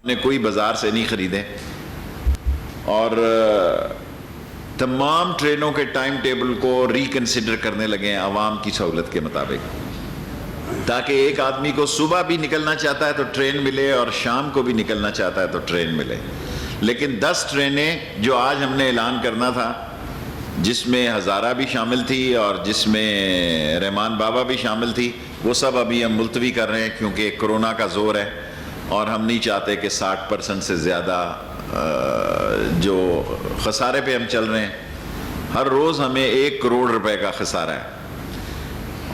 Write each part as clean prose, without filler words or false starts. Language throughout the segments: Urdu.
نے کوئی بازار سے نہیں خریدے اور تمام ٹرینوں کے ٹائم ٹیبل کو ریکنسیڈر کرنے لگے ہیں عوام کی سہولت کے مطابق، تاکہ ایک آدمی کو صبح بھی نکلنا چاہتا ہے تو ٹرین ملے اور شام کو بھی نکلنا چاہتا ہے تو ٹرین ملے۔ لیکن 10 ٹرینیں جو آج ہم نے اعلان کرنا تھا، جس میں ہزارہ بھی شامل تھی اور جس میں رحمان بابا بھی شامل تھی، وہ سب ابھی ہم ملتوی کر رہے ہیں کیونکہ کورونا کا زور ہے اور ہم نہیں چاہتے کہ 60% سے زیادہ جو خسارے پہ ہم چل رہے ہیں۔ ہر روز ہمیں 1 کروڑ روپے کا خسارہ ہے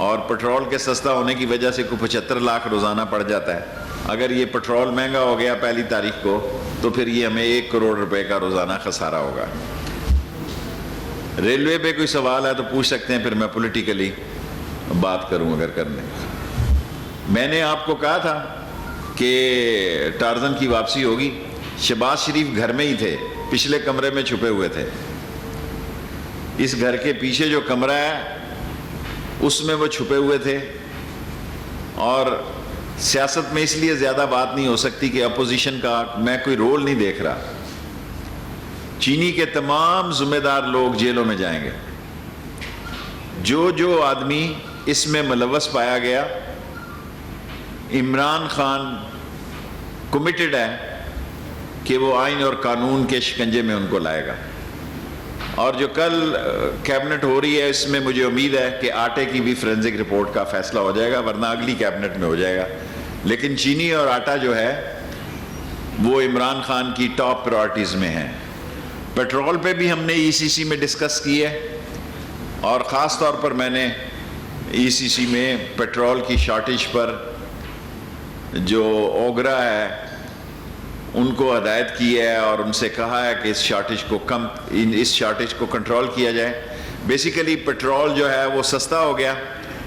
اور پٹرول کے سستا ہونے کی وجہ سے 75 لاکھ روزانہ پڑ جاتا ہے۔ اگر یہ پٹرول مہنگا ہو گیا 1 تاریخ کو تو پھر یہ ہمیں 1 کروڑ روپے کا روزانہ خسارہ ہوگا۔ ریلوے پہ کوئی سوال ہے تو پوچھ سکتے ہیں، پھر میں پولیٹیکلی بات کروں اگر کرنے۔ میں نے آپ کو کہا تھا کہ ٹارزن کی واپسی ہوگی۔ شہباز شریف گھر میں ہی تھے، پچھلے کمرے میں چھپے ہوئے تھے۔ اس گھر کے پیچھے جو کمرہ ہے اس میں وہ چھپے ہوئے تھے، اور سیاست میں اس لیے زیادہ بات نہیں ہو سکتی کہ اپوزیشن کا میں کوئی رول نہیں دیکھ رہا۔ چینی کے تمام ذمہ دار لوگ جیلوں میں جائیں گے۔ جو آدمی اس میں ملوث پایا گیا، عمران خان کمیٹڈ ہے کہ وہ آئین اور قانون کے شکنجے میں ان کو لائے گا، اور جو کل کیبنٹ ہو رہی ہے اس میں مجھے امید ہے کہ آٹے کی بھی فورینزک رپورٹ کا فیصلہ ہو جائے گا، ورنہ اگلی کیبنٹ میں ہو جائے گا۔ لیکن چینی اور آٹا جو ہے وہ عمران خان کی ٹاپ پرائرٹیز میں ہیں۔ پیٹرول پہ بھی ہم نے ECC میں ڈسکس کی ہے، اور خاص طور پر میں نے ECC میں پیٹرول کی شارٹیج پر جو اوگرا ہے ان کو ہدایت کی ہے اور ان سے کہا ہے کہ اس شارٹیج کو کنٹرول کیا جائے۔ بیسیکلی پیٹرول جو ہے وہ سستا ہو گیا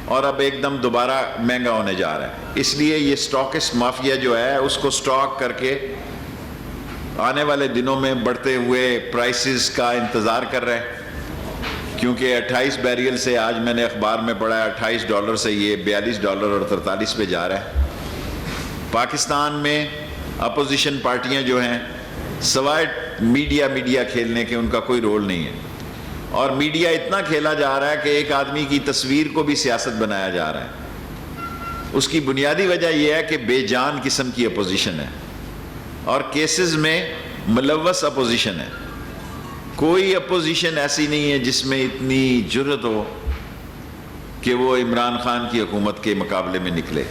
اور اب ایک دم دوبارہ مہنگا ہونے جا رہا ہے، اس لیے یہ سٹاکسٹ مافیا جو ہے اس کو سٹاک کر کے آنے والے دنوں میں بڑھتے ہوئے پرائسز کا انتظار کر رہے ہیں، کیونکہ 28 بیریل سے آج میں نے اخبار میں پڑھا ہے $28 سے یہ $42 اور 43 پہ جا رہا ہے۔ پاکستان میں اپوزیشن پارٹیاں جو ہیں سوائے میڈیا کھیلنے کے ان کا کوئی رول نہیں ہے، اور میڈیا اتنا کھیلا جا رہا ہے کہ ایک آدمی کی تصویر کو بھی سیاست بنایا جا رہا ہے۔ اس کی بنیادی وجہ یہ ہے کہ بے جان قسم کی اپوزیشن ہے اور کیسز میں ملوث اپوزیشن ہے۔ کوئی اپوزیشن ایسی نہیں ہے جس میں اتنی جرأت ہو کہ وہ عمران خان کی حکومت کے مقابلے میں نکلے۔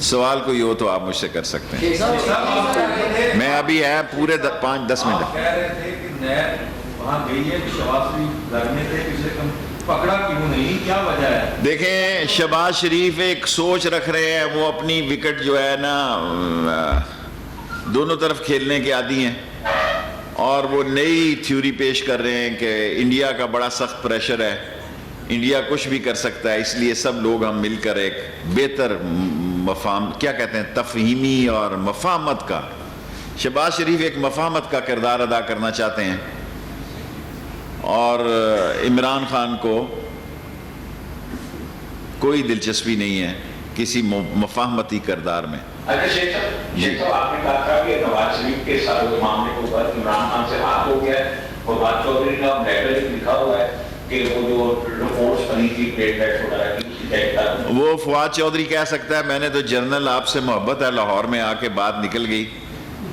سوال کوئی ہو تو آپ مجھ سے کر سکتے ہیں۔ میں ابھی ہے پورے 5-10 منٹ۔ کہہ رہے تھے کہ نیب وہاں گئی ہے کہ شہباز شریف گھر میں تھے، کم سے کم پکڑا کیوں نہیں، کیا وجہ ہے؟ دیکھیں، شہباز شریف ایک سوچ رکھ رہے ہیں، وہ اپنی وکٹ جو ہے نا دونوں طرف کھیلنے کے عادی ہیں، اور وہ نئی تھیوری پیش کر رہے ہیں کہ انڈیا کا بڑا سخت پریشر ہے، انڈیا کچھ بھی کر سکتا ہے، اس لیے سب لوگ ہم مل کر ایک بہتر کیا کہتے ہیں تفہیمی اور مفاہمت کا، شہباز شریف ایک مفاہمت کا کردار ادا کرنا چاہتے ہیں، اور عمران خان کو کوئی دلچسپی نہیں ہے کسی مفاہمتی کردار میں۔ اچھا شیخ صاحب، آپ نے کہا تھا کہ نواز شریف کے سارے معاملے کے اوپر عمران خان سے بات ہو گیا ہے، فواد چودھری کا لیٹر لکھا ہوا ہے کہ وہ جو رپورٹس بنی تھی پلیٹلیٹس وغیرہ کی وہ فواد چودھری کہہ سکتا ہے، میں نے تو جنرل آپ سے محبت ہے، لاہور میں آ کے بات نکل گئی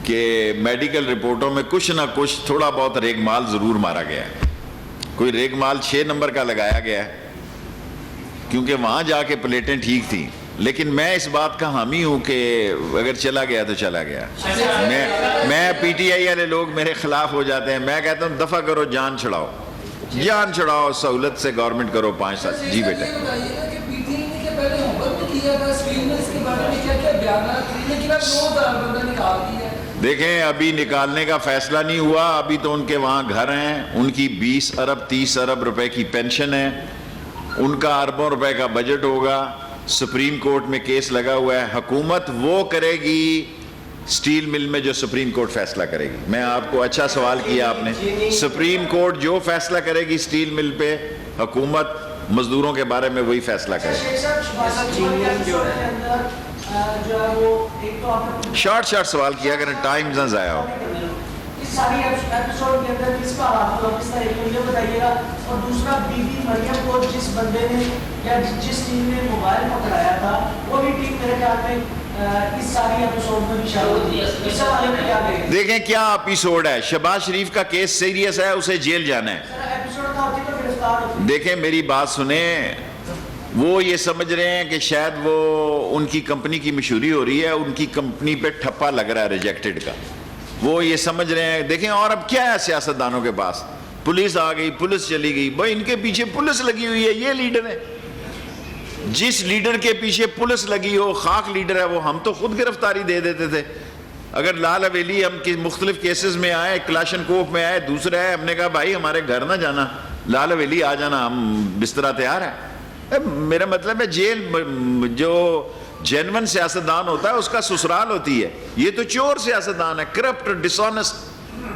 کہ میڈیکل رپورٹوں میں کچھ نہ کچھ تھوڑا بہت ریگ مال ضرور مارا گیا ہے، کوئی ریگ مال 6 نمبر کا لگایا گیا ہے کیونکہ وہاں جا کے پلیٹیں ٹھیک تھیں، لیکن میں اس بات کا حامی ہوں کہ اگر چلا گیا تو چلا گیا۔ میں PTI والے لوگ میرے خلاف ہو جاتے ہیں، میں کہتا ہوں دفع کرو، جان چھڑاؤ، جان چھڑاؤ، سہولت سے گورنمنٹ کرو 5 سال۔ جی بیٹا، دیکھیں ابھی نکالنے کا فیصلہ نہیں ہوا، ابھی تو ان کے وہاں گھر ہیں، ان کی 20 ارب 30 ارب روپے کی پینشن ہے، ان کا اربوں روپے کا بجٹ ہوگا، سپریم کورٹ میں کیس لگا ہوا ہے، حکومت وہ کرے گی سٹیل مل میں جو سپریم کورٹ فیصلہ کرے گی۔ میں آپ کو اچھا سوال کیا آپ نے، سپریم کورٹ جو فیصلہ کرے گی سٹیل مل پہ، حکومت مزدوروں کے بارے میں وہی فیصلہ کرے گی۔ جو ہے وہ ایک تو آپ نے شارٹ سوال کیا کریں، ٹائم نہ ضائع ہو. اس ساری ایپیسوڈ کے اندر کس کا ہاتھ ہوا، کس طرح ایک تو یہ بتائیے گا، اور دوسرا بی بی مریم کو جس بندے نے یا جس ٹیم نے موبائل پکڑایا تھا وہ بھی ٹیم میرے خیال میں اس ساری ایپیسوڈ میں بھی شامل ہوتی ہے. اس حوالے میں کیا کہیں گے؟ دیکھیں کیا ایپیسوڈ ہے، شہباز شریف کا کیس سیریس ہے، اسے جیل جانا ہے. سر ایپیسوڈ کا ہوتی تو گرفتار ہوتی. دیکھیں میری بات سنیں، وہ یہ سمجھ رہے ہیں کہ شاید وہ ان کی کمپنی کی مشہوری ہو رہی ہے، ان کی کمپنی پہ ٹھپا لگ رہا ہے ریجیکٹڈ کا، وہ یہ سمجھ رہے ہیں. دیکھیں اور اب کیا ہے سیاستدانوں کے پاس، پولیس آ گئی، پولیس چلی گئی، بھائی ان کے پیچھے پولیس لگی ہوئی ہے، یہ لیڈر ہے. جس لیڈر کے پیچھے پولیس لگی ہو، خاک لیڈر ہے وہ، ہم تو خود گرفتاری دے دیتے تھے. اگر لال حویلی ہم مختلف کیسز میں آئے، کلاشن کوف میں آئے، دوسرا ہے، ہم نے کہا بھائی ہمارے گھر نہ جانا، لال حویلی آ جانا، ہم بسترا تیار ہے. میرا مطلب ہے جیل جو جینون سیاستدان ہوتا ہے اس کا سسرال ہوتی ہے. یہ تو چور سیاستدان ہے، کرپٹ، ڈسونسٹ.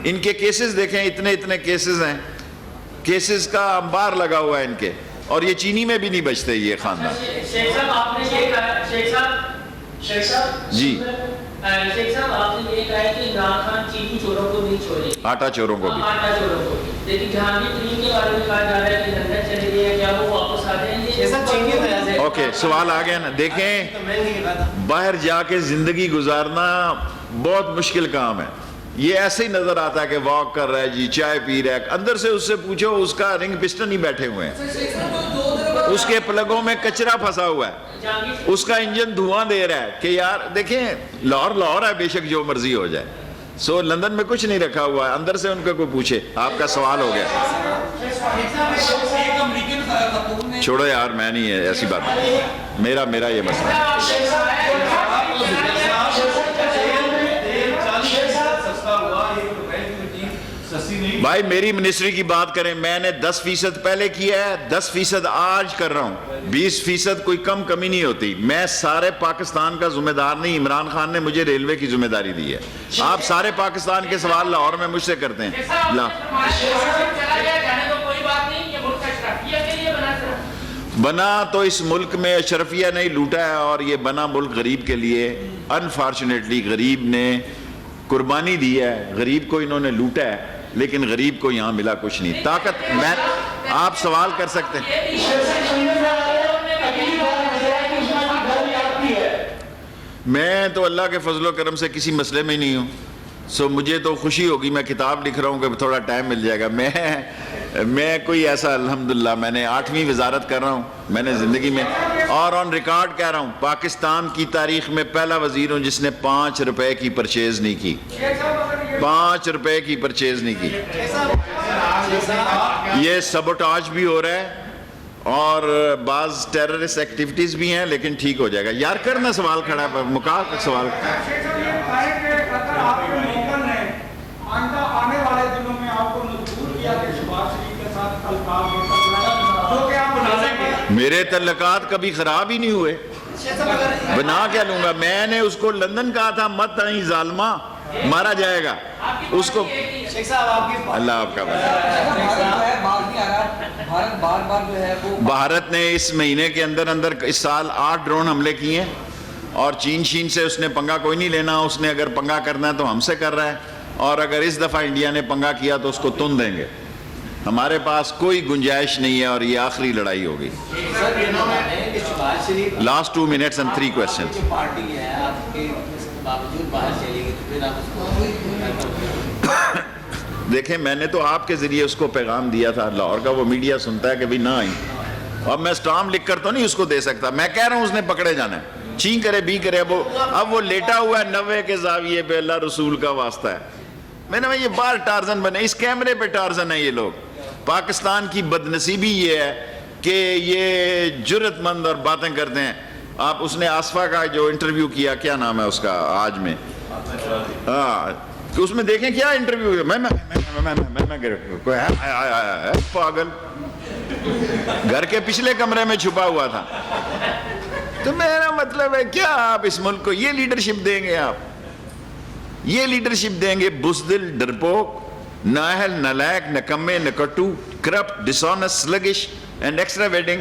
ان کے کیسز دیکھیں، اتنے کیسز ہیں، کیسز کا انبار لگا ہوا ہے ان کے، اور یہ چینی میں بھی نہیں بچتے یہ خاندان. شیخ صاحب آپ نے یہ کہا، شیخ صاحب جی شیخ صاحب آپ نے یہ کہا ہے کہ عمران خان چینی چوروں کو نہیں چھوڑے، آٹا چوروں کو بھی. آٹا چوروں کو بھی. لیکن جہانگیر ترین کے بارے میں کہا جا رہا ہے کہ لندن چلے گئے ہیں، کیا وہ واپس آ جائیں گے؟ یہ سب چینی وجہ سے. اوکے، سوال آ گیا نا. دیکھیں باہر جا کے زندگی گزارنا بہت مشکل کام ہے. یہ ایسے ہی نظر آتا ہے کہ واک کر رہا ہے جی، چائے پی رہا ہے، اندر سے اس سے پوچھو اس کا رنگ پسٹن ہی بیٹھے ہوئے ہیں، اس کے پلگوں میں کچرا پھنسا ہوا ہے، اس کا انجن دھواں دے رہا ہے. کہ یار دیکھیں لاہور ہے، بے شک جو مرضی ہو جائے. سو لندن میں کچھ نہیں رکھا ہوا ہے، اندر سے ان کا کوئی پوچھے. آپ کا سوال ہو گیا، چھوڑو یار، میں نہیں ہے ایسی بات، میرا یہ مسئلہ ہے. بھائی میری منسٹری کی بات کریں، میں نے 10% پہلے کیا ہے، 10% آج کر رہا ہوں، 20% کوئی کمی نہیں ہوتی. میں سارے پاکستان کا ذمہ دار نہیں، عمران خان نے مجھے ریلوے کی ذمہ داری دی ہے. آپ سارے پاکستان کے سوال لاہور میں مجھ سے کرتے ہیں. بنا تو اس ملک میں اشرفیہ نہیں لوٹا ہے، اور یہ بنا ملک غریب کے لیے. انفارچونیٹلی غریب نے قربانی دی ہے، غریب کو انہوں نے لوٹا ہے، لیکن غریب کو یہاں ملا کچھ نہیں. طاقت میں آپ سوال کر سکتے ہیں. میں تو اللہ کے فضل و کرم سے کسی مسئلے میں نہیں ہوں. سو مجھے تو خوشی ہوگی، میں کتاب لکھ رہا ہوں کہ تھوڑا ٹائم مل جائے گا. میں کوئی ایسا الحمدللہ، میں نے 8ویں وزارت کر رہا ہوں میں نے زندگی میں، اور آن ریکارڈ کہہ رہا ہوں پاکستان کی تاریخ میں پہلا وزیر ہوں جس نے 5 روپے کی پرچیز نہیں کی. 5 روپے کی پرچیز نہیں کی. یہ سبوٹاج بھی ہو رہا ہے اور بعض ٹیررسٹ ایکٹیویٹیز بھی ہیں، لیکن ٹھیک ہو جائے گا. یار کرنا سوال کھڑا ہے، مکا سوال. آنے والے دنوں میں آپ کو مجبور کیا کہ شہباز شریف کے ساتھ تعلقات جو کہ آپ بنا لیں گے. میرے تعلقات کبھی خراب ہی نہیں ہوئے، بنا کیا لوں گا. میں نے اس کو لندن کہا تھا مت آئیں ظالمہ، مارا جائے گا اس کو. اللہ آپ کا بھارت نے اس مہینے کے اندر اس سال 8 ڈرون حملے کیے ہیں، اور چین سے اس نے پنگا کوئی نہیں لینا. اس نے اگر پنگا کرنا ہے تو ہم سے کر رہا ہے، اور اگر اس دفعہ انڈیا نے پنگا کیا تو اس کو تن دیں گے. ہمارے پاس کوئی گنجائش نہیں ہے، اور یہ آخری لڑائی ہوگی. Last 2 minutes and 3 questions. دیکھیں میں نے تو آپ کے ذریعے اس کو پیغام دیا تھا، لاہور کا وہ میڈیا سنتا ہے کہ بھی نہ آئیں. اب میں اسٹامپ لکھ کر تو نہیں اس کو دے سکتا. میں کہہ رہا ہوں اس نے پکڑے جانا ہے، چین کرے بھی کرے. اب وہ لیٹا ہوا ہے 90 کے زاویے پہ، اللہ رسول کا واسطہ ہے. میں نے یہ بار ٹارزن بنے، اس کیمرے پہ ٹارزن ہے یہ لوگ. پاکستان کی بدنصیبی یہ ہے کہ یہ جرت مند اور باتیں کرتے ہیں. آپ اس نے آصفہ کا جو انٹرویو کیا، کیا نام ہے اس کا آج میں، ہاں اس میں دیکھیں کیا انٹرویو. پاگل گھر کے پچھلے کمرے میں چھپا ہوا تھا. تو میرا مطلب ہے کیا آپ اس ملک کو یہ لیڈرشپ دیں گے؟ آپ یہ لیڈرشپ دیں گے؟ بزدل، ڈرپوک، نااہل، نالائق، نکمے، نکٹو، کرپٹ، ڈسونس، سلگش اینڈ ایکسٹراویٹنگ.